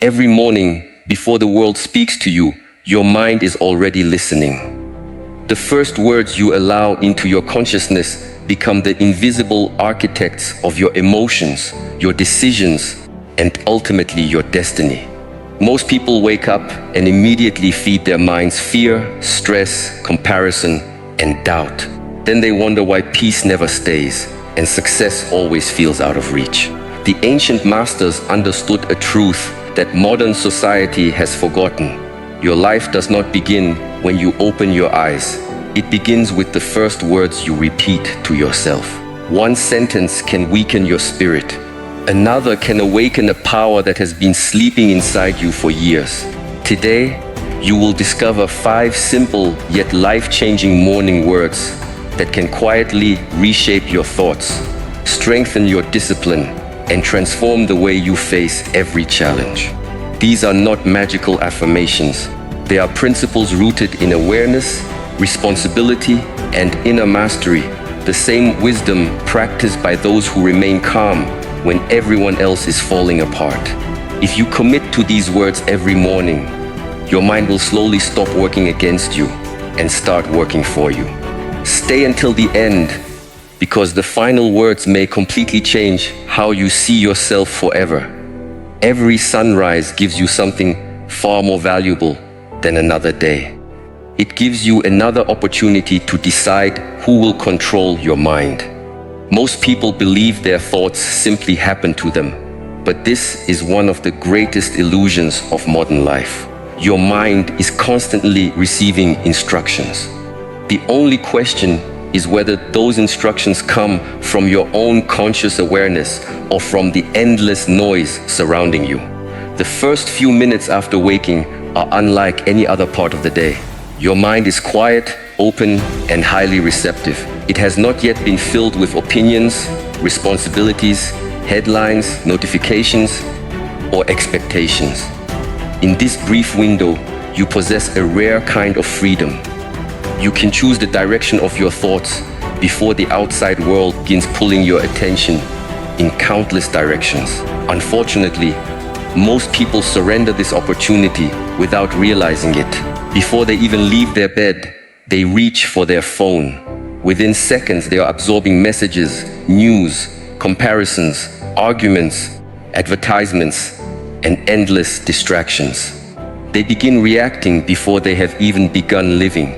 Every morning, before the world speaks to you, your mind is already listening. The first words you allow into your consciousness become the invisible architects of your emotions, your decisions, and ultimately your destiny. Most people wake up and immediately feed their minds fear, stress, comparison, and doubt. Then they wonder why peace never stays and success always feels out of reach. The ancient masters understood a truth that modern society has forgotten. Your life does not begin when you open your eyes. It begins with the first words you repeat to yourself. One sentence can weaken your spirit. Another can awaken a power that has been sleeping inside you for years. Today, you will discover 5 simple yet life-changing morning words that can quietly reshape your thoughts, strengthen your discipline, and transform the way you face every challenge. These are not magical affirmations. They are principles rooted in awareness, responsibility, and inner mastery, the same wisdom practiced by those who remain calm when everyone else is falling apart. If you commit to these words every morning, your mind will slowly stop working against you and start working for you. Stay until the end, because the final words may completely change how you see yourself forever. Every sunrise gives you something far more valuable than another day. It gives you another opportunity to decide who will control your mind. Most people believe their thoughts simply happen to them, but this is one of the greatest illusions of modern life. Your mind is constantly receiving instructions. The only question is whether those instructions come from your own conscious awareness or from the endless noise surrounding you. The first few minutes after waking are unlike any other part of the day. Your mind is quiet, open, and highly receptive. It has not yet been filled with opinions, responsibilities, headlines, notifications, or expectations. In this brief window, you possess a rare kind of freedom. You can choose the direction of your thoughts before the outside world begins pulling your attention in countless directions. Unfortunately, most people surrender this opportunity without realizing it. Before they even leave their bed, they reach for their phone. Within seconds, they are absorbing messages, news, comparisons, arguments, advertisements, and endless distractions. They begin reacting before they have even begun living.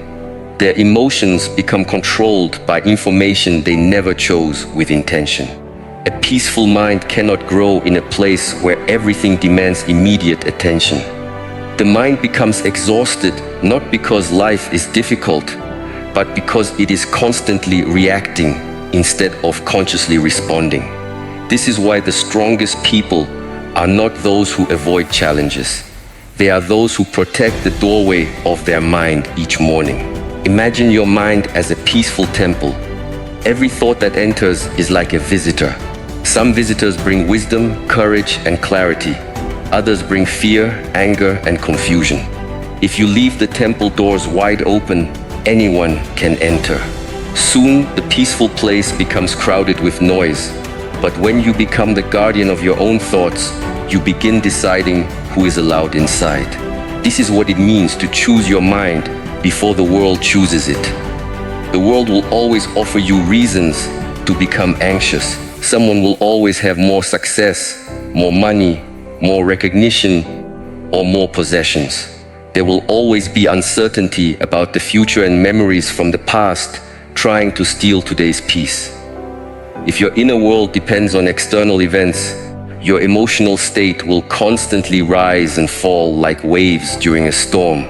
Their emotions become controlled by information they never chose with intention. A peaceful mind cannot grow in a place where everything demands immediate attention. The mind becomes exhausted not because life is difficult, but because it is constantly reacting instead of consciously responding. This is why the strongest people are not those who avoid challenges. They are those who protect the doorway of their mind each morning. Imagine your mind as a peaceful temple. Every thought that enters is like a visitor. Some visitors bring wisdom, courage, and clarity. Others bring fear, anger, and confusion. If you leave the temple doors wide open, anyone can enter. Soon, the peaceful place becomes crowded with noise. But when you become the guardian of your own thoughts, you begin deciding who is allowed inside. This is what it means to choose your mind before the world chooses it. The world will always offer you reasons to become anxious. Someone will always have more success, more money, more recognition, or more possessions. There will always be uncertainty about the future and memories from the past trying to steal today's peace. If your inner world depends on external events, your emotional state will constantly rise and fall like waves during a storm.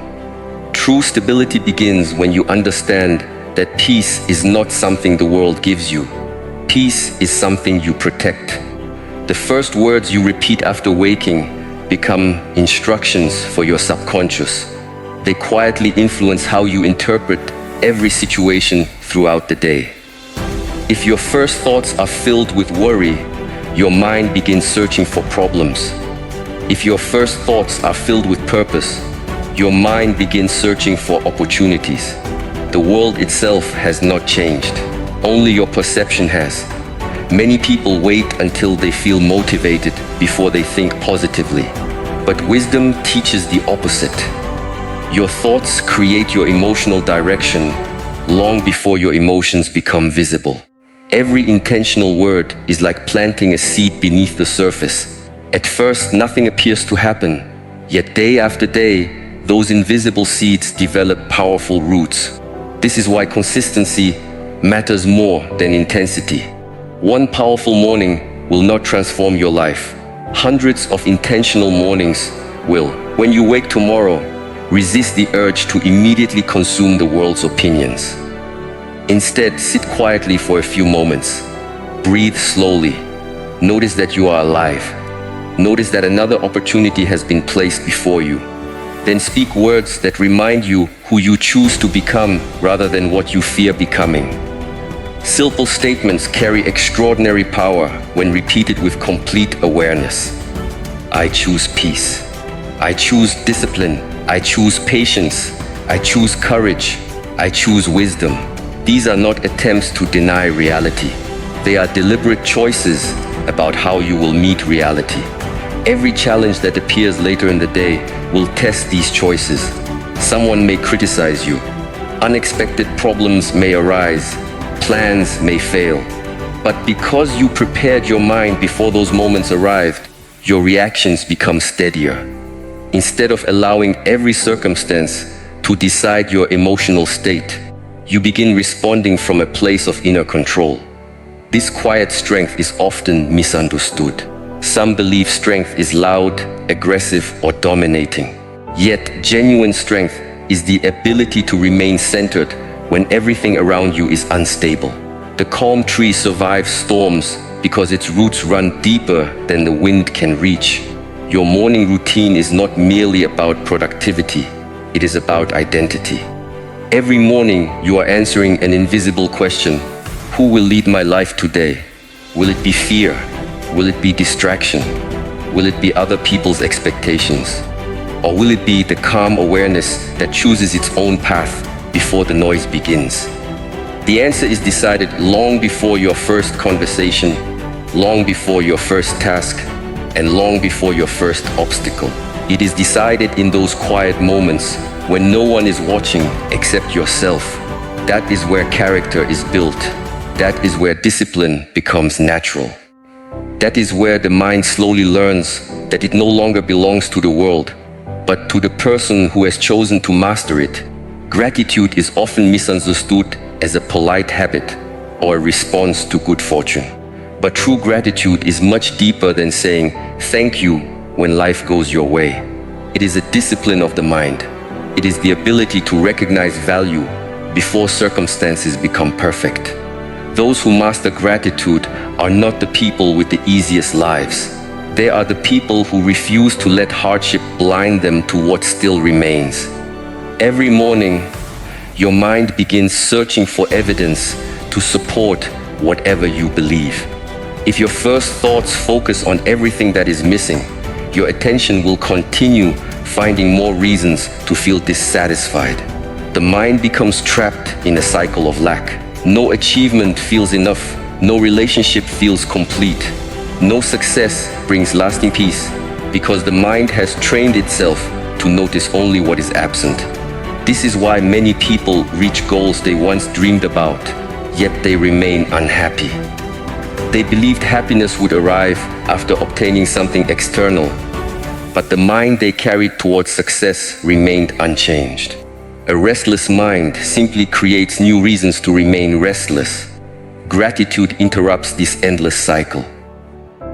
True stability begins when you understand that peace is not something the world gives you. Peace is something you protect. The first words you repeat after waking become instructions for your subconscious. They quietly influence how you interpret every situation throughout the day. If your first thoughts are filled with worry, your mind begins searching for problems. If your first thoughts are filled with purpose, your mind begins searching for opportunities. The world itself has not changed. Only your perception has. Many people wait until they feel motivated before they think positively. But wisdom teaches the opposite. Your thoughts create your emotional direction long before your emotions become visible. Every intentional word is like planting a seed beneath the surface. At first, nothing appears to happen, yet day after day, those invisible seeds develop powerful roots. This is why consistency matters more than intensity. One powerful morning will not transform your life. Hundreds of intentional mornings will. When you wake tomorrow, resist the urge to immediately consume the world's opinions. Instead, sit quietly for a few moments. Breathe slowly. Notice that you are alive. Notice that another opportunity has been placed before you. Then speak words that remind you who you choose to become rather than what you fear becoming. Simple statements carry extraordinary power when repeated with complete awareness. I choose peace. I choose discipline. I choose patience. I choose courage. I choose wisdom. These are not attempts to deny reality. They are deliberate choices about how you will meet reality. Every challenge that appears later in the day will test these choices. Someone may criticize you. Unexpected problems may arise. Plans may fail. But because you prepared your mind before those moments arrived, your reactions become steadier. Instead of allowing every circumstance to decide your emotional state, you begin responding from a place of inner control. This quiet strength is often misunderstood. Some believe strength is loud, aggressive, or dominating. Yet, genuine strength is the ability to remain centered when everything around you is unstable. The calm tree survives storms because its roots run deeper than the wind can reach. Your morning routine is not merely about productivity, it is about identity. Every morning, you are answering an invisible question. Who will lead my life today? Will it be fear? Will it be distraction? Will it be other people's expectations? Or will it be the calm awareness that chooses its own path before the noise begins? The answer is decided long before your first conversation, long before your first task, and long before your first obstacle. It is decided in those quiet moments when no one is watching except yourself. That is where character is built. That is where discipline becomes natural. That is where the mind slowly learns that it no longer belongs to the world, but to the person who has chosen to master it. Gratitude is often misunderstood as a polite habit or a response to good fortune. But true gratitude is much deeper than saying thank you when life goes your way. It is a discipline of the mind. It is the ability to recognize value before circumstances become perfect. Those who master gratitude are not the people with the easiest lives. They are the people who refuse to let hardship blind them to what still remains. Every morning, your mind begins searching for evidence to support whatever you believe. If your first thoughts focus on everything that is missing, your attention will continue finding more reasons to feel dissatisfied. The mind becomes trapped in a cycle of lack. No achievement feels enough. No relationship feels complete. No success brings lasting peace because the mind has trained itself to notice only what is absent. This is why many people reach goals they once dreamed about, yet they remain unhappy. They believed happiness would arrive after obtaining something external, but the mind they carried towards success remained unchanged. A restless mind simply creates new reasons to remain restless. Gratitude interrupts this endless cycle.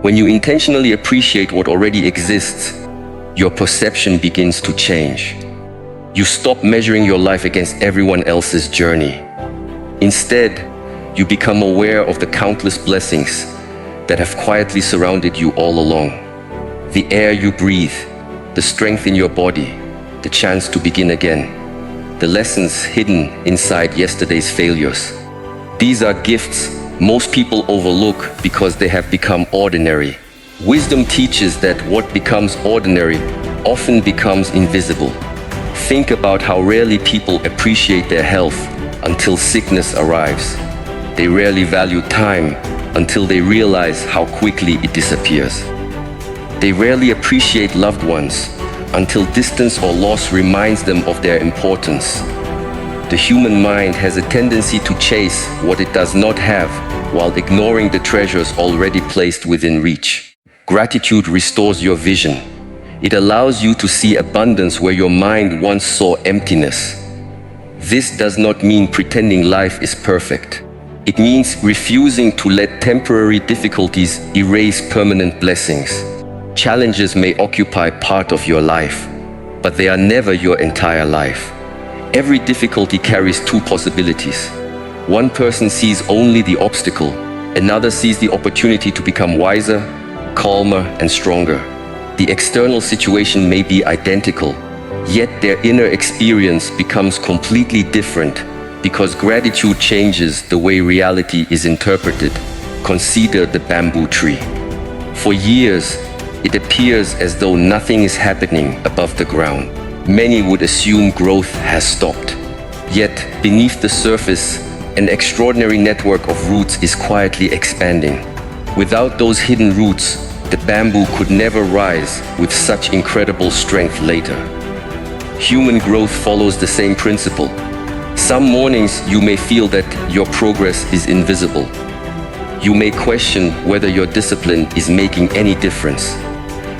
When you intentionally appreciate what already exists, your perception begins to change. You stop measuring your life against everyone else's journey. Instead, you become aware of the countless blessings that have quietly surrounded you all along. The air you breathe, the strength in your body, the chance to begin again, the lessons hidden inside yesterday's failures. These are gifts most people overlook because they have become ordinary. Wisdom teaches that what becomes ordinary often becomes invisible. Think about how rarely people appreciate their health until sickness arrives. They rarely value time until they realize how quickly it disappears. They rarely appreciate loved ones until distance or loss reminds them of their importance. The human mind has a tendency to chase what it does not have while ignoring the treasures already placed within reach. Gratitude restores your vision. It allows you to see abundance where your mind once saw emptiness. This does not mean pretending life is perfect. It means refusing to let temporary difficulties erase permanent blessings. Challenges may occupy part of your life, but they are never your entire life. Every difficulty carries two possibilities. One person sees only the obstacle, another sees the opportunity to become wiser, calmer, and stronger. The external situation may be identical, yet their inner experience becomes completely different because gratitude changes the way reality is interpreted. Consider the bamboo tree. For years, it appears as though nothing is happening above the ground. Many would assume growth has stopped. Yet, beneath the surface, an extraordinary network of roots is quietly expanding. Without those hidden roots, the bamboo could never rise with such incredible strength later. Human growth follows the same principle. Some mornings you may feel that your progress is invisible. You may question whether your discipline is making any difference.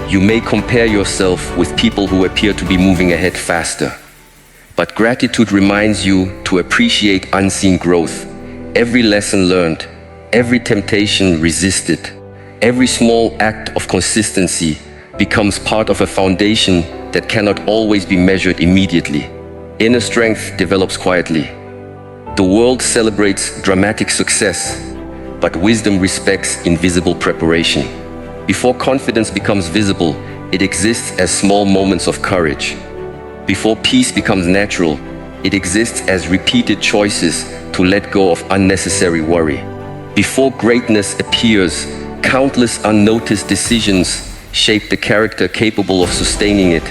You may compare yourself with people who appear to be moving ahead faster. But gratitude reminds you to appreciate unseen growth. Every lesson learned, every temptation resisted, every small act of consistency becomes part of a foundation that cannot always be measured immediately. Inner strength develops quietly. The world celebrates dramatic success, but wisdom respects invisible preparation. Before confidence becomes visible, it exists as small moments of courage. Before peace becomes natural, it exists as repeated choices to let go of unnecessary worry. Before greatness appears, countless unnoticed decisions shape the character capable of sustaining it.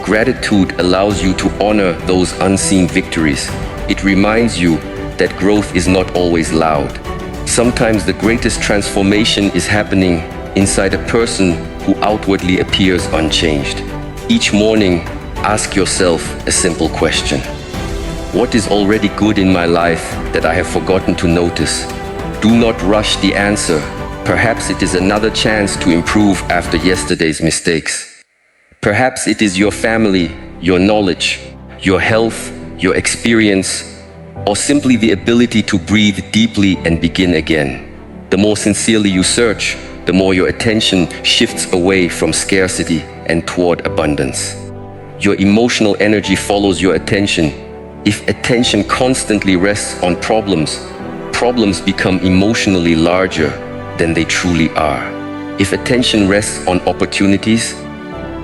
Gratitude allows you to honor those unseen victories. It reminds you that growth is not always loud. Sometimes the greatest transformation is happening inside a person who outwardly appears unchanged. Each morning, ask yourself a simple question. What is already good in my life that I have forgotten to notice? Do not rush the answer. Perhaps it is another chance to improve after yesterday's mistakes. Perhaps it is your family, your knowledge, your health, your experience, or simply the ability to breathe deeply and begin again. The more sincerely you search, the more your attention shifts away from scarcity and toward abundance. Your emotional energy follows your attention. If attention constantly rests on problems, problems become emotionally larger than they truly are. If attention rests on opportunities,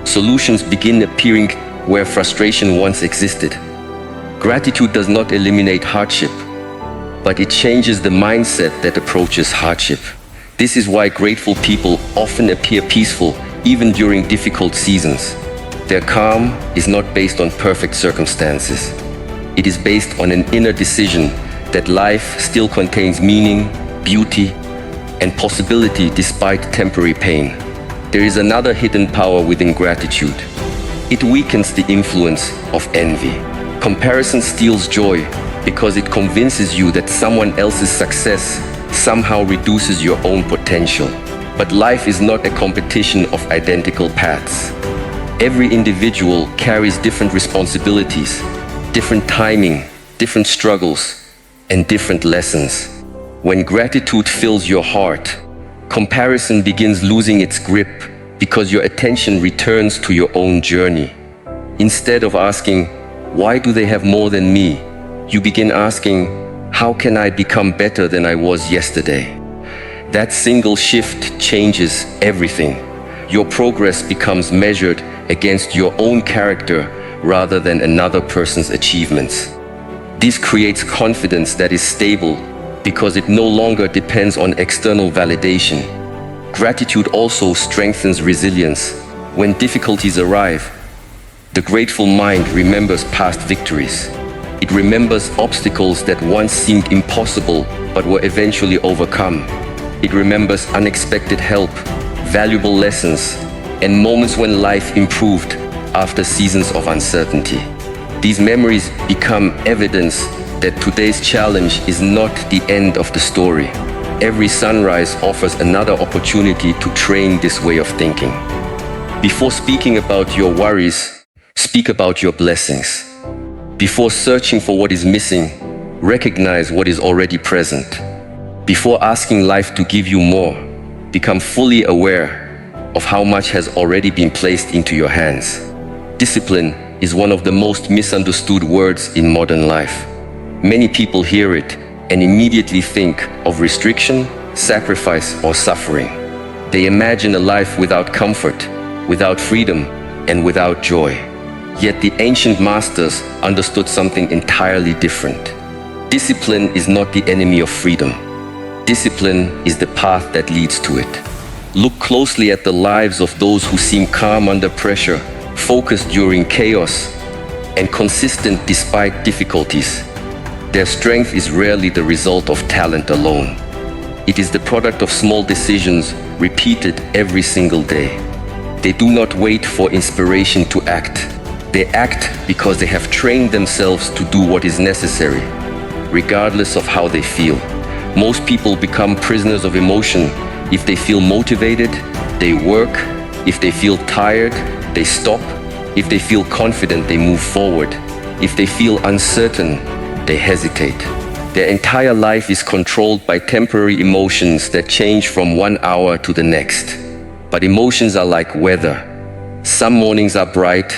solutions begin appearing where frustration once existed. Gratitude does not eliminate hardship, but it changes the mindset that approaches hardship. This is why grateful people often appear peaceful even during difficult seasons. Their calm is not based on perfect circumstances. It is based on an inner decision that life still contains meaning, beauty, and possibility despite temporary pain. There is another hidden power within gratitude. It weakens the influence of envy. Comparison steals joy because it convinces you that someone else's success somehow reduces your own potential. But life is not a competition of identical paths. Every individual carries different responsibilities, different timing, different struggles, and different lessons. When gratitude fills your heart, comparison begins losing its grip because your attention returns to your own journey. Instead of asking, why do they have more than me? You begin asking, how can I become better than I was yesterday? That single shift changes everything. Your progress becomes measured against your own character rather than another person's achievements. This creates confidence that is stable because it no longer depends on external validation. Gratitude also strengthens resilience. When difficulties arrive, the grateful mind remembers past victories. It remembers obstacles that once seemed impossible but were eventually overcome. It remembers unexpected help, valuable lessons, and moments when life improved after seasons of uncertainty. These memories become evidence that today's challenge is not the end of the story. Every sunrise offers another opportunity to train this way of thinking. Before speaking about your worries, speak about your blessings. Before searching for what is missing, recognize what is already present. Before asking life to give you more, become fully aware of how much has already been placed into your hands. Discipline is one of the most misunderstood words in modern life. Many people hear it and immediately think of restriction, sacrifice, or suffering. They imagine a life without comfort, without freedom, and without joy. Yet the ancient masters understood something entirely different. Discipline is not the enemy of freedom. Discipline is the path that leads to it. Look closely at the lives of those who seem calm under pressure, focused during chaos, and consistent despite difficulties. Their strength is rarely the result of talent alone. It is the product of small decisions repeated every single day. They do not wait for inspiration to act. They act because they have trained themselves to do what is necessary, regardless of how they feel. Most people become prisoners of emotion. If they feel motivated, they work. If they feel tired, they stop. If they feel confident, they move forward. If they feel uncertain, they hesitate. Their entire life is controlled by temporary emotions that change from one hour to the next. But emotions are like weather. Some mornings are bright,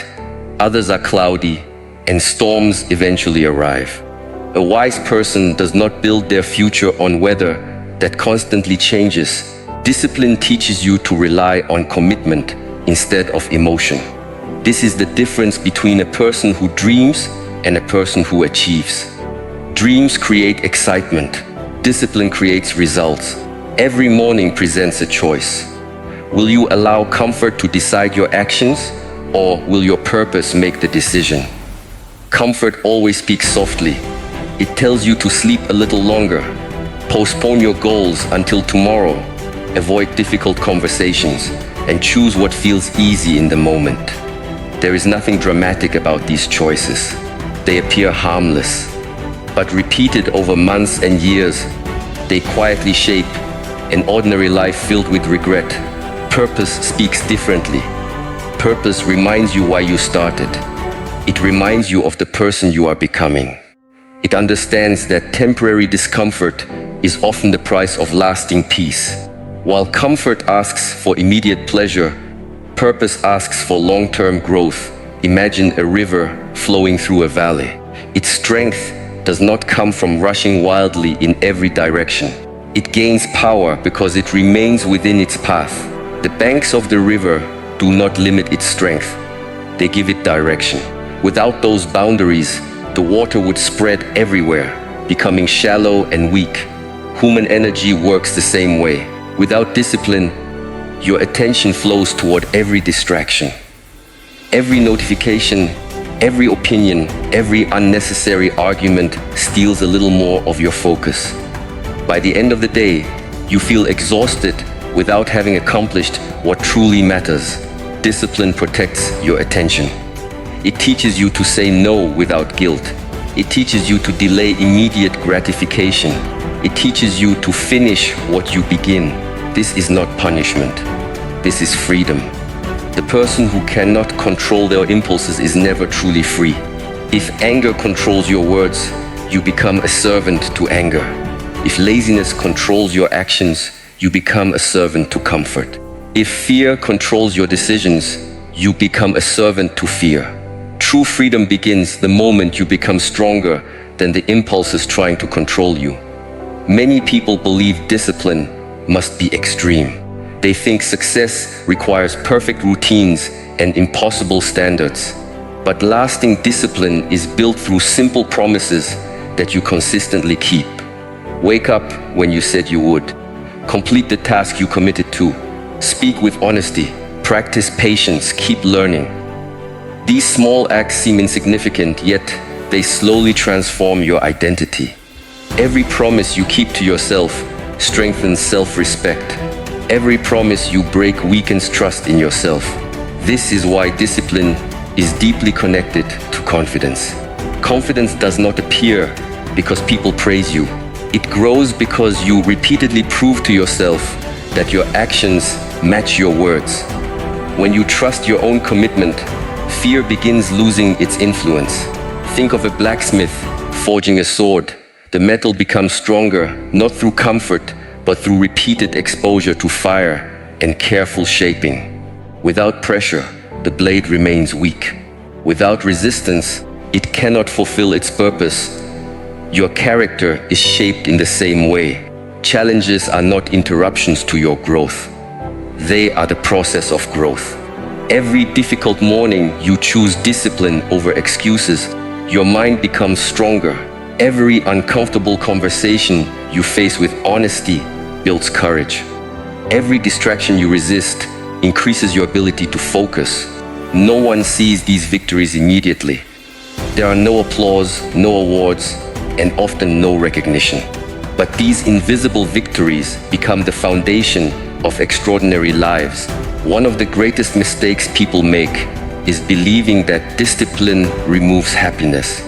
others are cloudy, and storms eventually arrive. A wise person does not build their future on weather that constantly changes. Discipline teaches you to rely on commitment instead of emotion. This is the difference between a person who dreams and a person who achieves. Dreams create excitement. Discipline creates results. Every morning presents a choice. Will you allow comfort to decide your actions, or will your purpose make the decision? Comfort always speaks softly. It tells you to sleep a little longer. Postpone your goals until tomorrow. Avoid difficult conversations and choose what feels easy in the moment. There is nothing dramatic about these choices. They appear harmless, but repeated over months and years, they quietly shape an ordinary life filled with regret. Purpose speaks differently. Purpose reminds you why you started. It reminds you of the person you are becoming. It understands that temporary discomfort is often the price of lasting peace. While comfort asks for immediate pleasure, purpose asks for long-term growth. Imagine a river flowing through a valley. Its strength does not come from rushing wildly in every direction. It gains power because it remains within its path. The banks of the river do not limit its strength. They give it direction. Without those boundaries, the water would spread everywhere, becoming shallow and weak. Human energy works the same way. Without discipline, your attention flows toward every distraction. Every notification, every opinion, every unnecessary argument steals a little more of your focus. By the end of the day, you feel exhausted without having accomplished what truly matters. Discipline protects your attention. It teaches you to say no without guilt. It teaches you to delay immediate gratification. It teaches you to finish what you begin. This is not punishment. This is freedom. The person who cannot control their impulses is never truly free. If anger controls your words, you become a servant to anger. If laziness controls your actions, you become a servant to comfort. If fear controls your decisions, you become a servant to fear. True freedom begins the moment you become stronger than the impulses trying to control you. Many people believe discipline must be extreme. They think success requires perfect routines and impossible standards. But lasting discipline is built through simple promises that you consistently keep. Wake up when you said you would. Complete the task you committed to. Speak with honesty. Practice patience. Keep learning. These small acts seem insignificant, yet they slowly transform your identity. Every promise you keep to yourself strengthens self-respect. Every promise you break weakens trust in yourself. This is why discipline is deeply connected to confidence. Confidence does not appear because people praise you. It grows because you repeatedly prove to yourself that your actions match your words. When you trust your own commitment, fear begins losing its influence. Think of a blacksmith forging a sword. The metal becomes stronger, not through comfort, but through repeated exposure to fire and careful shaping. Without pressure, the blade remains weak. Without resistance, it cannot fulfill its purpose. Your character is shaped in the same way. Challenges are not interruptions to your growth. They are the process of growth. Every difficult morning you choose discipline over excuses, your mind becomes stronger. Every uncomfortable conversation you face with honesty builds courage. Every distraction you resist increases your ability to focus. No one sees these victories immediately. There are no applause, no awards, and often no recognition. But these invisible victories become the foundation of extraordinary lives. One of the greatest mistakes people make is believing that discipline removes happiness.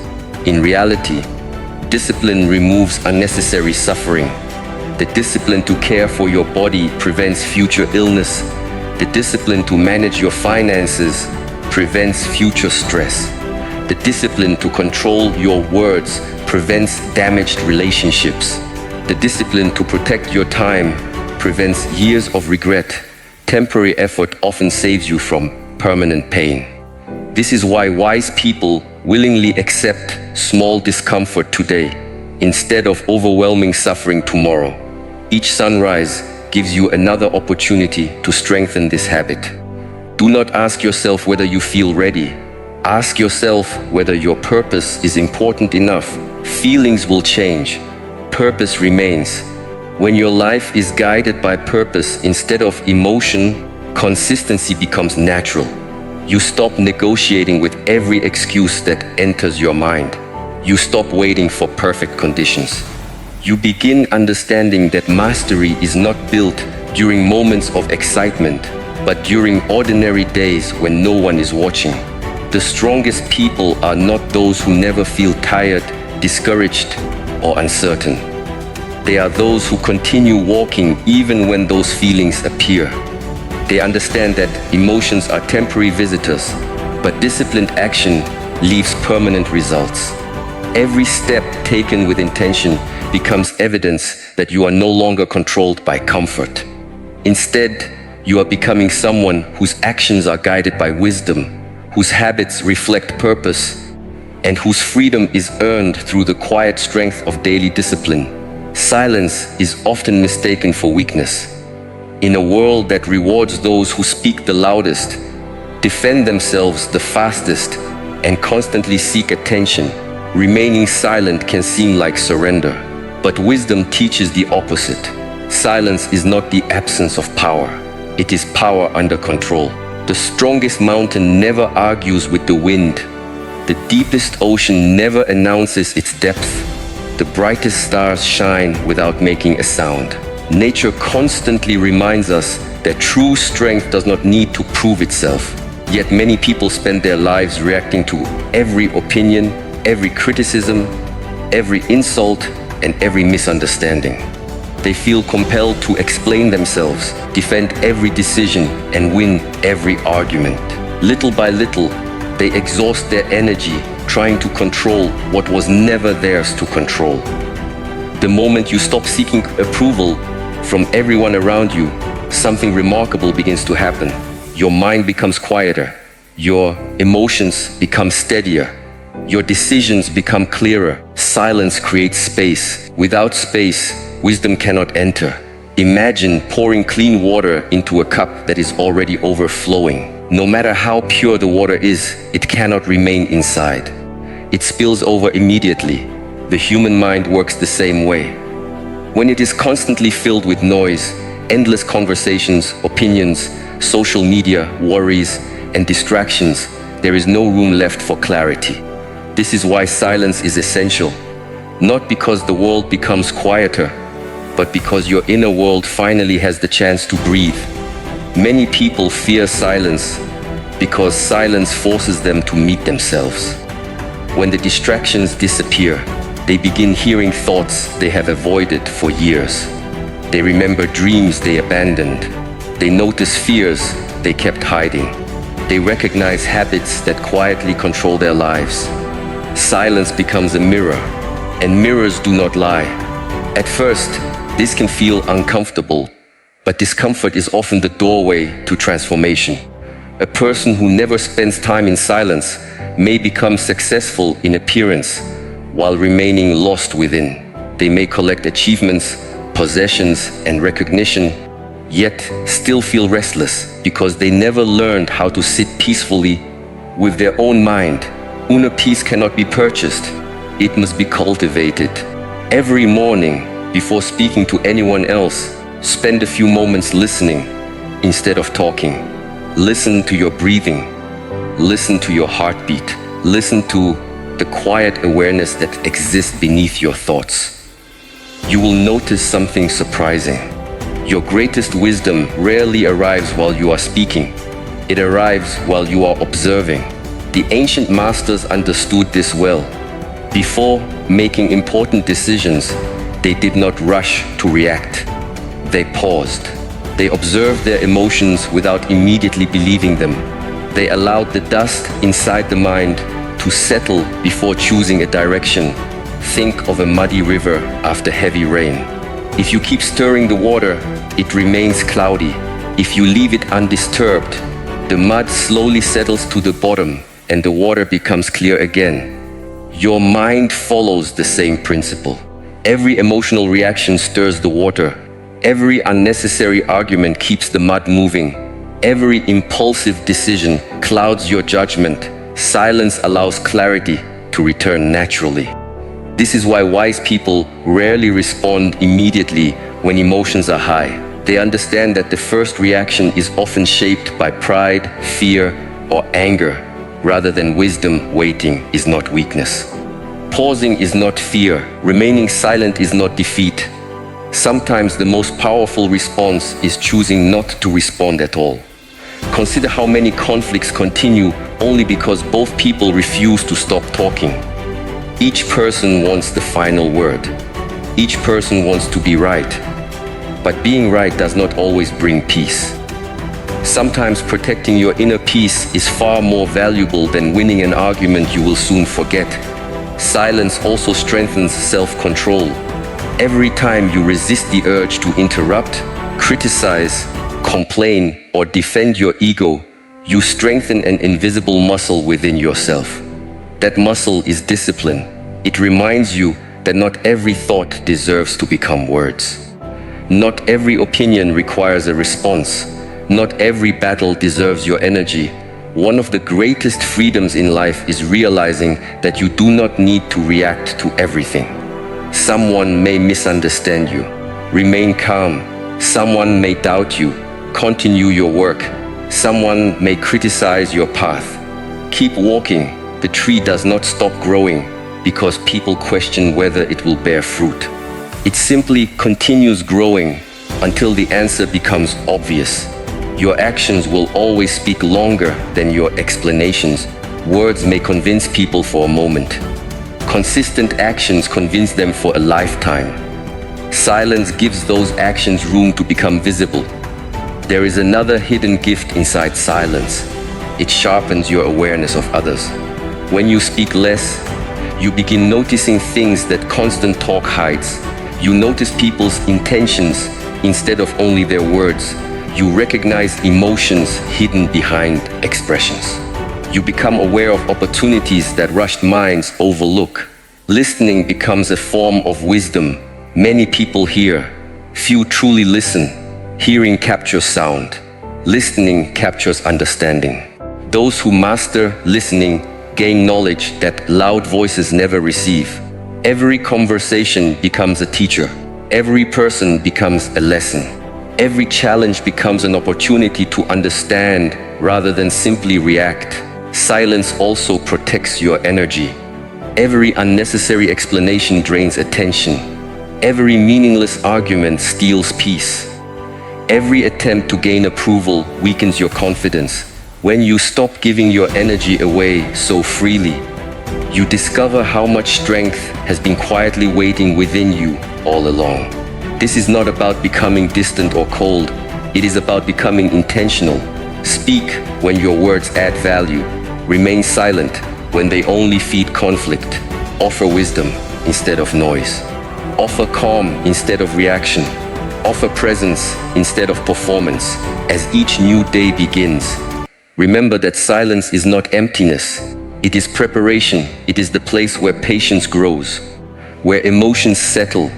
In reality, discipline removes unnecessary suffering. The discipline to care for your body prevents future illness. The discipline to manage your finances prevents future stress. The discipline to control your words prevents damaged relationships. The discipline to protect your time prevents years of regret. Temporary effort often saves you from permanent pain. This is why wise people willingly accept small discomfort today instead of overwhelming suffering tomorrow. Each sunrise gives you another opportunity to strengthen this habit. Do not ask yourself whether you feel ready. Ask yourself whether your purpose is important enough. Feelings will change. Purpose remains. When your life is guided by purpose instead of emotion, consistency becomes natural. You stop negotiating with every excuse that enters your mind. You stop waiting for perfect conditions. You begin understanding that mastery is not built during moments of excitement, but during ordinary days when no one is watching. The strongest people are not those who never feel tired, discouraged, or uncertain. They are those who continue walking even when those feelings appear. They understand that emotions are temporary visitors, but disciplined action leaves permanent results. Every step taken with intention becomes evidence that you are no longer controlled by comfort. Instead, you are becoming someone whose actions are guided by wisdom, whose habits reflect purpose, and whose freedom is earned through the quiet strength of daily discipline. Silence is often mistaken for weakness. In a world that rewards those who speak the loudest, defend themselves the fastest, and constantly seek attention, remaining silent can seem like surrender. But wisdom teaches the opposite. Silence is not the absence of power. It is power under control. The strongest mountain never argues with the wind. The deepest ocean never announces its depth. The brightest stars shine without making a sound. Nature constantly reminds us that true strength does not need to prove itself. Yet many people spend their lives reacting to every opinion, every criticism, every insult, and every misunderstanding. They feel compelled to explain themselves, defend every decision, and win every argument. Little by little, they exhaust their energy trying to control what was never theirs to control. The moment you stop seeking approval from everyone around you, something remarkable begins to happen. Your mind becomes quieter. Your emotions become steadier. Your decisions become clearer. Silence creates space. Without space, wisdom cannot enter. Imagine pouring clean water into a cup that is already overflowing. No matter how pure the water is, it cannot remain inside. It spills over immediately. The human mind works the same way. When it is constantly filled with noise, endless conversations, opinions, social media, worries, and distractions, there is no room left for clarity. This is why silence is essential. Not because the world becomes quieter, but because your inner world finally has the chance to breathe. Many people fear silence because silence forces them to meet themselves. When the distractions disappear, they begin hearing thoughts they have avoided for years. They remember dreams they abandoned. They notice fears they kept hiding. They recognize habits that quietly control their lives. Silence becomes a mirror, and mirrors do not lie. At first, this can feel uncomfortable, but discomfort is often the doorway to transformation. A person who never spends time in silence may become successful in appearance while remaining lost within. They may collect achievements, possessions, and recognition, yet still feel restless because they never learned how to sit peacefully with their own mind. Inner peace cannot be purchased. It must be cultivated. Every morning, before speaking to anyone else, spend a few moments listening instead of talking. Listen to your breathing. Listen to your heartbeat. Listen to the quiet awareness that exists beneath your thoughts. You will notice something surprising. Your greatest wisdom rarely arrives while you are speaking. It arrives while you are observing. The ancient masters understood this well. Before making important decisions, they did not rush to react. They paused. They observed their emotions without immediately believing them. They allowed the dust inside the mind to settle before choosing a direction. Think of a muddy river after heavy rain. If you keep stirring the water, it remains cloudy. If you leave it undisturbed, the mud slowly settles to the bottom and the water becomes clear again. Your mind follows the same principle. Every emotional reaction stirs the water. Every unnecessary argument keeps the mud moving. Every impulsive decision clouds your judgment. Silence allows clarity to return naturally. This is why wise people rarely respond immediately when emotions are high. They understand that the first reaction is often shaped by pride, fear, or anger, rather than wisdom. Waiting is not weakness. Pausing is not fear. Remaining silent is not defeat. Sometimes the most powerful response is choosing not to respond at all. Consider how many conflicts continue only because both people refuse to stop talking. Each person wants the final word. Each person wants to be right. But being right does not always bring peace. Sometimes protecting your inner peace is far more valuable than winning an argument you will soon forget. Silence also strengthens self-control. Every time you resist the urge to interrupt, criticize, complain, or defend your ego, you strengthen an invisible muscle within yourself. That muscle is discipline. It reminds you that not every thought deserves to become words. Not every opinion requires a response. Not every battle deserves your energy. One of the greatest freedoms in life is realizing that you do not need to react to everything. Someone may misunderstand you. Remain calm. Someone may doubt you. Continue your work. Someone may criticize your path. Keep walking. The tree does not stop growing because people question whether it will bear fruit. It simply continues growing until the answer becomes obvious. Your actions will always speak longer than your explanations. Words may convince people for a moment. Consistent actions convince them for a lifetime. Silence gives those actions room to become visible. There is another hidden gift inside silence. It sharpens your awareness of others. When you speak less, you begin noticing things that constant talk hides. You notice people's intentions instead of only their words. You recognize emotions hidden behind expressions. You become aware of opportunities that rushed minds overlook. Listening becomes a form of wisdom. Many people hear, few truly listen. Hearing captures sound. Listening captures understanding. Those who master listening gain knowledge that loud voices never receive. Every conversation becomes a teacher. Every person becomes a lesson. Every challenge becomes an opportunity to understand rather than simply react. Silence also protects your energy. Every unnecessary explanation drains attention. Every meaningless argument steals peace. Every attempt to gain approval weakens your confidence. When you stop giving your energy away so freely, you discover how much strength has been quietly waiting within you all along. This is not about becoming distant or cold. It is about becoming intentional. Speak when your words add value. Remain silent when they only feed conflict. Offer wisdom instead of noise. Offer calm instead of reaction. Offer presence instead of performance. As each new day begins, remember that silence is not emptiness. It is preparation. It is the place where patience grows, where emotions settle,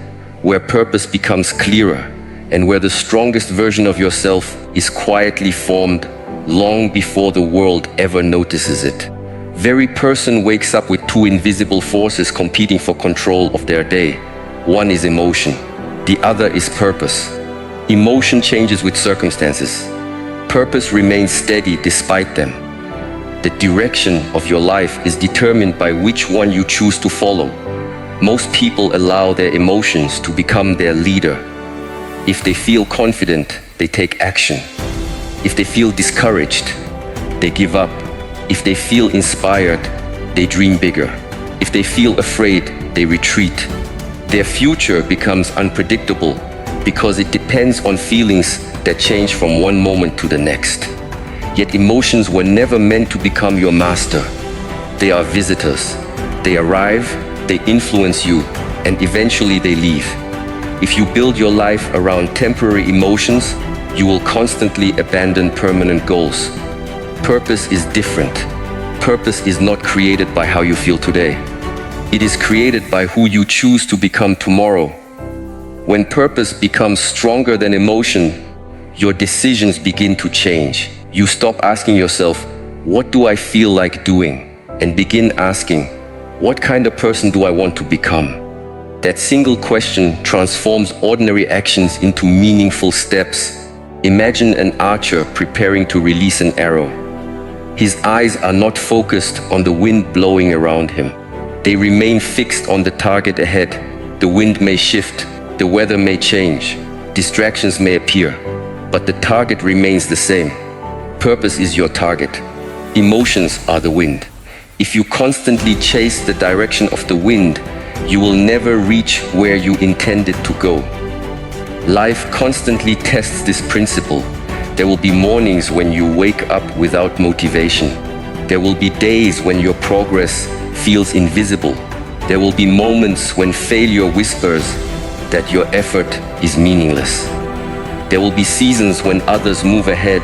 where purpose becomes clearer, and where the strongest version of yourself is quietly formed long before the world ever notices it. Very person wakes up with two invisible forces competing for control of their day. One is emotion, the other is purpose. Emotion changes with circumstances. Purpose remains steady despite them. The direction of your life is determined by which one you choose to follow. Most people allow their emotions to become their leader. If they feel confident, they take action. If they feel discouraged, they give up. If they feel inspired, they dream bigger. If they feel afraid, they retreat. Their future becomes unpredictable because it depends on feelings that change from one moment to the next. Yet emotions were never meant to become your master. They are visitors. They arrive, they influence you, and eventually they leave. If you build your life around temporary emotions, you will constantly abandon permanent goals. Purpose is different. Purpose is not created by how you feel today. It is created by who you choose to become tomorrow. When purpose becomes stronger than emotion, your decisions begin to change. You stop asking yourself, what do I feel like doing? And begin asking, what kind of person do I want to become? That single question transforms ordinary actions into meaningful steps. Imagine an archer preparing to release an arrow. His eyes are not focused on the wind blowing around him. They remain fixed on the target ahead. The wind may shift, the weather may change, distractions may appear, but the target remains the same. Purpose is your target. Emotions are the wind. If you constantly chase the direction of the wind, you will never reach where you intended to go. Life constantly tests this principle. There will be mornings when you wake up without motivation. There will be days when your progress feels invisible. There will be moments when failure whispers that your effort is meaningless. There will be seasons when others move ahead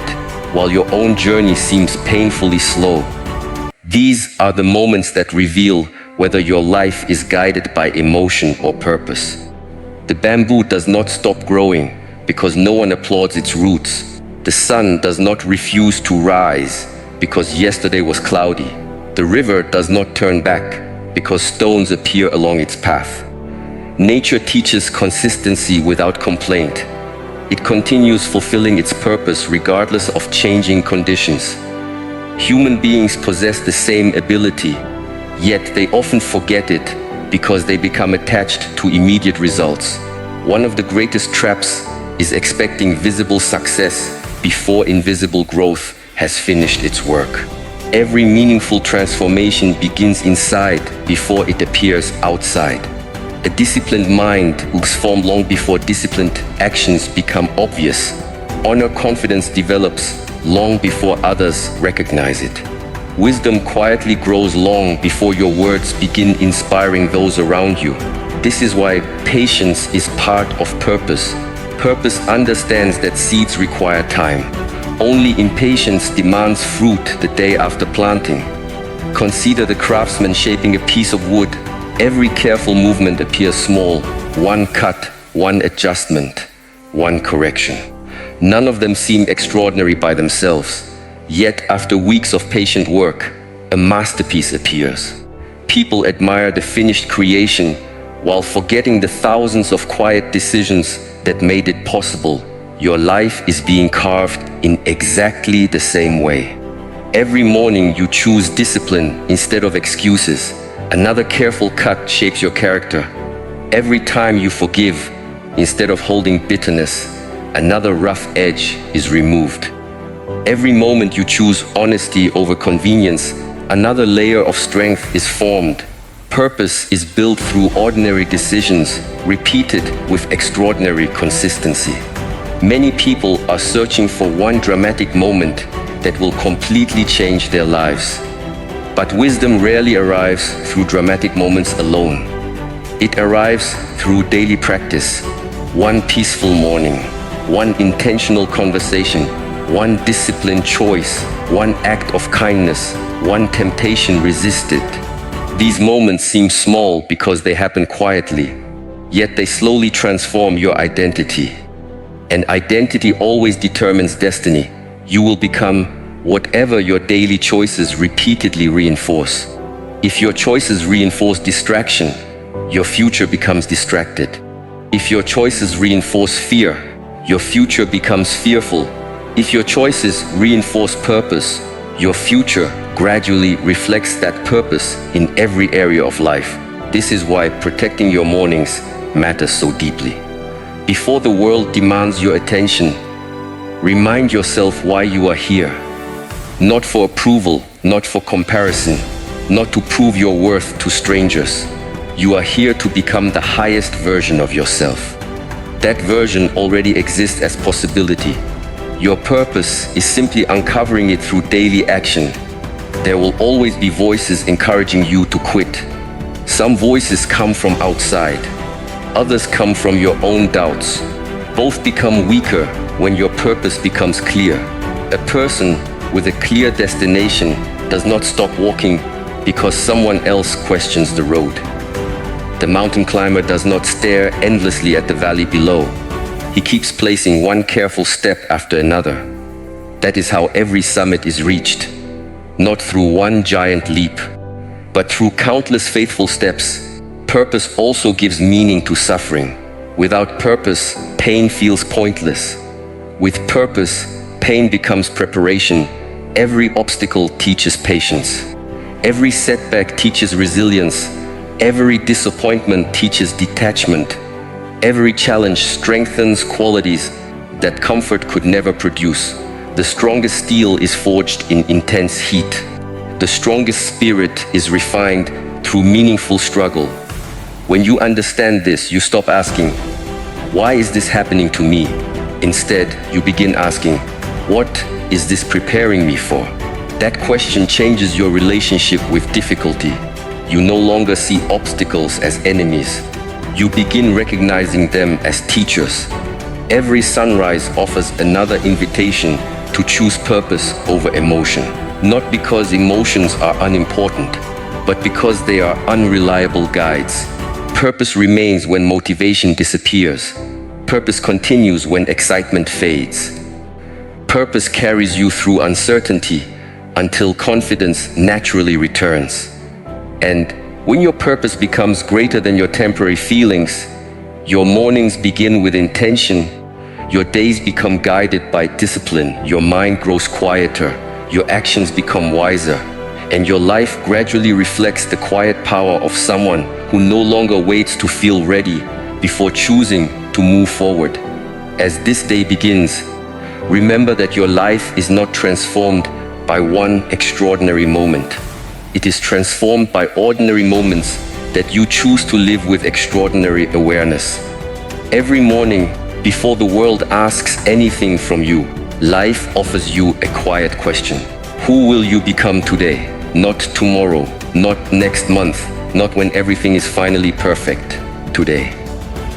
while your own journey seems painfully slow. These are the moments that reveal whether your life is guided by emotion or purpose. The bamboo does not stop growing because no one applauds its roots. The sun does not refuse to rise because yesterday was cloudy. The river does not turn back because stones appear along its path. Nature teaches consistency without complaint. It continues fulfilling its purpose regardless of changing conditions. Human beings possess the same ability, yet they often forget it because they become attached to immediate results. One of the greatest traps is expecting visible success before invisible growth has finished its work. Every meaningful transformation begins inside before it appears outside. A disciplined mind looks formed long before disciplined actions become obvious. Honor confidence develops long before others recognize it. Wisdom quietly grows long before your words begin inspiring those around you. This is why patience is part of purpose. Purpose understands that seeds require time. Only impatience demands fruit the day after planting. Consider the craftsman shaping a piece of wood. Every careful movement appears small. One cut, one adjustment, one correction. None of them seem extraordinary by themselves. Yet after weeks of patient work, a masterpiece appears. People admire the finished creation while forgetting the thousands of quiet decisions that made it possible. Your life is being carved in exactly the same way. Every morning you choose discipline instead of excuses. Another careful cut shapes your character. Every time you forgive, instead of holding bitterness, another rough edge is removed. Every moment you choose honesty over convenience, another layer of strength is formed. Purpose is built through ordinary decisions, repeated with extraordinary consistency. Many people are searching for one dramatic moment that will completely change their lives. But wisdom rarely arrives through dramatic moments alone. It arrives through daily practice. One peaceful morning, one intentional conversation, one disciplined choice, one act of kindness, one temptation resisted. These moments seem small because they happen quietly, yet they slowly transform your identity. And identity always determines destiny. You will become whatever your daily choices repeatedly reinforce. If your choices reinforce distraction, your future becomes distracted. If your choices reinforce fear, your future becomes fearful. If your choices reinforce purpose, your future gradually reflects that purpose in every area of life. This is why protecting your mornings matters so deeply. Before the world demands your attention, remind yourself why you are here. Not for approval, not for comparison, not to prove your worth to strangers. You are here to become the highest version of yourself. That version already exists as possibility. Your purpose is simply uncovering it through daily action. There will always be voices encouraging you to quit. Some voices come from outside. Others come from your own doubts. Both become weaker when your purpose becomes clear. A person with a clear destination does not stop walking because someone else questions the road. The mountain climber does not stare endlessly at the valley below. He keeps placing one careful step after another. That is how every summit is reached. Not through one giant leap, but through countless faithful steps. Purpose also gives meaning to suffering. Without purpose, pain feels pointless. With purpose, pain becomes preparation. Every obstacle teaches patience. Every setback teaches resilience. Every disappointment teaches detachment. Every challenge strengthens qualities that comfort could never produce. The strongest steel is forged in intense heat. The strongest spirit is refined through meaningful struggle. When you understand this, you stop asking, "Why is this happening to me?" Instead, you begin asking, "What is this preparing me for?" That question changes your relationship with difficulty. You no longer see obstacles as enemies. You begin recognizing them as teachers. Every sunrise offers another invitation to choose purpose over emotion. Not because emotions are unimportant, but because they are unreliable guides. Purpose remains when motivation disappears. Purpose continues when excitement fades. Purpose carries you through uncertainty until confidence naturally returns. And when your purpose becomes greater than your temporary feelings, your mornings begin with intention, your days become guided by discipline, your mind grows quieter, your actions become wiser, and your life gradually reflects the quiet power of someone who no longer waits to feel ready before choosing to move forward. As this day begins, remember that your life is not transformed by one extraordinary moment. It is transformed by ordinary moments that you choose to live with extraordinary awareness. Every morning, before the world asks anything from you, life offers you a quiet question. Who will you become today? Not tomorrow, not next month, not when everything is finally perfect. Today.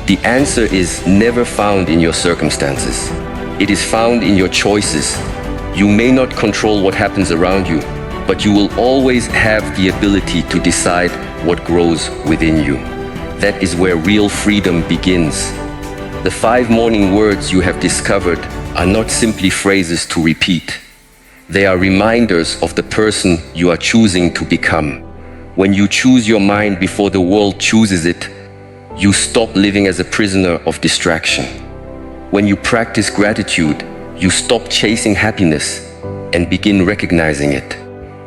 The answer is never found in your circumstances. It is found in your choices. You may not control what happens around you, but you will always have the ability to decide what grows within you. That is where real freedom begins. The 5 morning words you have discovered are not simply phrases to repeat. They are reminders of the person you are choosing to become. When you choose your mind before the world chooses it, you stop living as a prisoner of distraction. When you practice gratitude, you stop chasing happiness and begin recognizing it.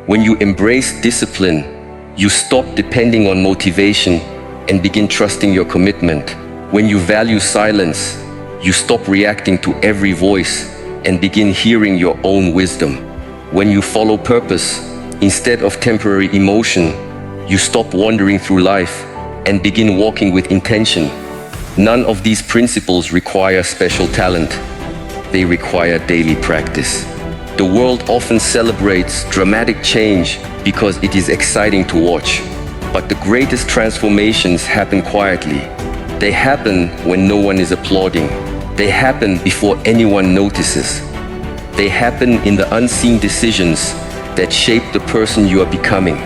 When you embrace discipline, you stop depending on motivation and begin trusting your commitment. When you value silence, you stop reacting to every voice and begin hearing your own wisdom. When you follow purpose instead of temporary emotion, you stop wandering through life and begin walking with intention. None of these principles require special talent. They require daily practice. The world often celebrates dramatic change because it is exciting to watch. But the greatest transformations happen quietly. They happen when no one is applauding. They happen before anyone notices. They happen in the unseen decisions that shape the person you are becoming.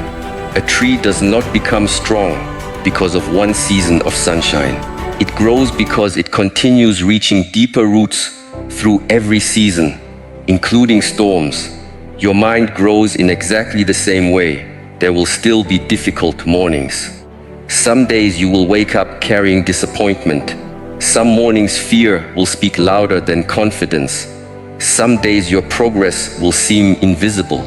A tree does not become strong because of one season of sunshine. It grows because it continues reaching deeper roots through every season, including storms. Your mind grows in exactly the same way. There will still be difficult mornings. Some days you will wake up carrying disappointment. Some mornings fear will speak louder than confidence. Some days your progress will seem invisible.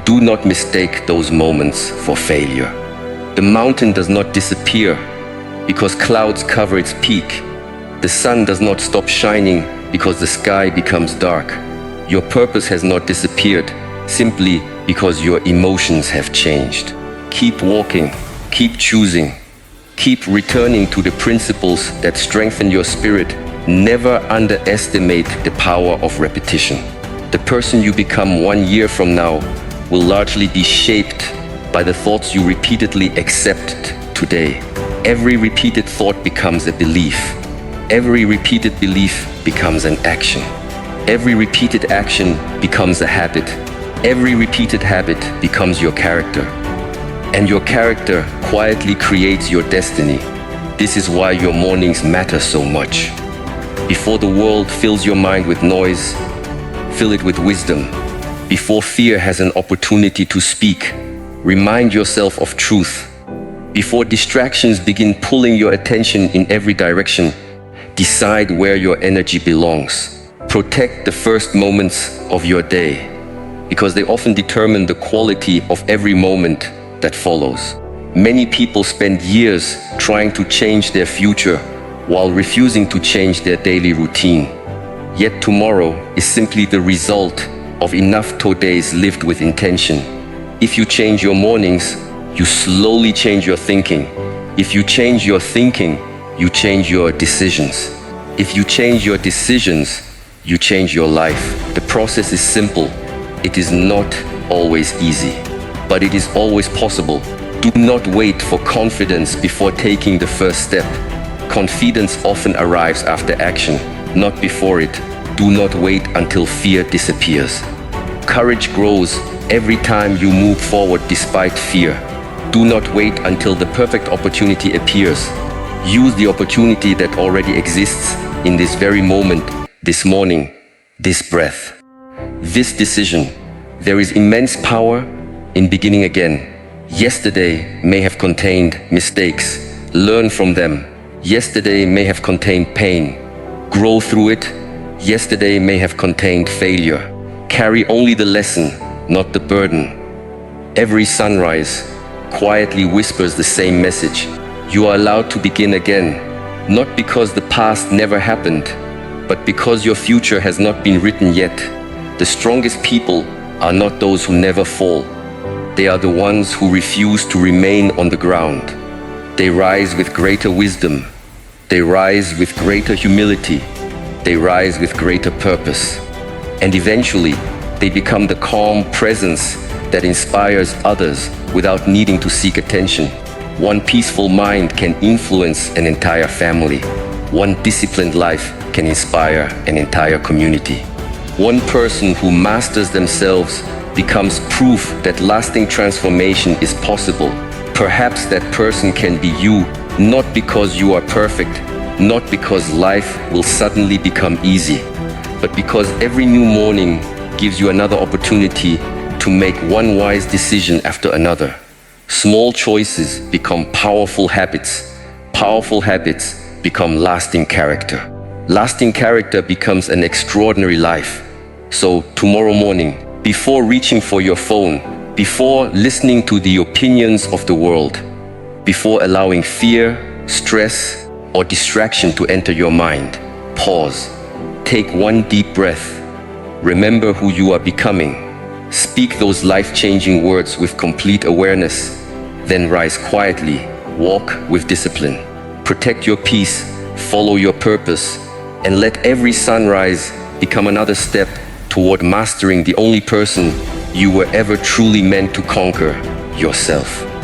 Do not mistake those moments for failure. The mountain does not disappear because clouds cover its peak. The sun does not stop shining because the sky becomes dark. Your purpose has not disappeared simply because your emotions have changed. Keep walking, keep choosing, keep returning to the principles that strengthen your spirit. Never underestimate the power of repetition. The person you become 1 year from now will largely be shaped by the thoughts you repeatedly accept today. Every repeated thought becomes a belief. Every repeated belief becomes an action. Every repeated action becomes a habit. Every repeated habit becomes your character. And your character quietly creates your destiny. This is why your mornings matter so much. Before the world fills your mind with noise, fill it with wisdom. Before fear has an opportunity to speak, remind yourself of truth. Before distractions begin pulling your attention in every direction, decide where your energy belongs. Protect the first moments of your day, because they often determine the quality of every moment that follows. Many people spend years trying to change their future while refusing to change their daily routine. Yet tomorrow is simply the result of enough days lived with intention. If you change your mornings, you slowly change your thinking. If you change your thinking, you change your decisions. If you change your decisions, you change your life. The process is simple. It is not always easy, but it is always possible. Do not wait for confidence before taking the first step. Confidence often arrives after action, not before it. Do not wait until fear disappears. Courage grows every time you move forward despite fear. Do not wait until the perfect opportunity appears. Use the opportunity that already exists in this very moment, this morning, this breath, this decision. There is immense power in beginning again. Yesterday may have contained mistakes. Learn from them. Yesterday may have contained pain. Grow through it. Yesterday may have contained failure. Carry only the lesson, not the burden. Every sunrise quietly whispers the same message. You are allowed to begin again, not because the past never happened, but because your future has not been written yet. The strongest people are not those who never fall. They are the ones who refuse to remain on the ground. They rise with greater wisdom. They rise with greater humility. They rise with greater purpose. And eventually, they become the calm presence that inspires others without needing to seek attention. One peaceful mind can influence an entire family. One disciplined life can inspire an entire community. One person who masters themselves becomes proof that lasting transformation is possible. Perhaps that person can be you, not because you are perfect, not because life will suddenly become easy, but because every new morning gives you another opportunity to make one wise decision after another. Small choices become powerful habits. Powerful habits become lasting character. Lasting character becomes an extraordinary life. So tomorrow morning, before reaching for your phone, before listening to the opinions of the world, Before allowing fear, stress, or distraction to enter your mind, pause. Take one deep breath. Remember who you are becoming. Speak those life-changing words with complete awareness. Then rise quietly. Walk with discipline. Protect your peace. Follow your purpose. And let every sunrise become another step toward mastering the only person you were ever truly meant to conquer, yourself.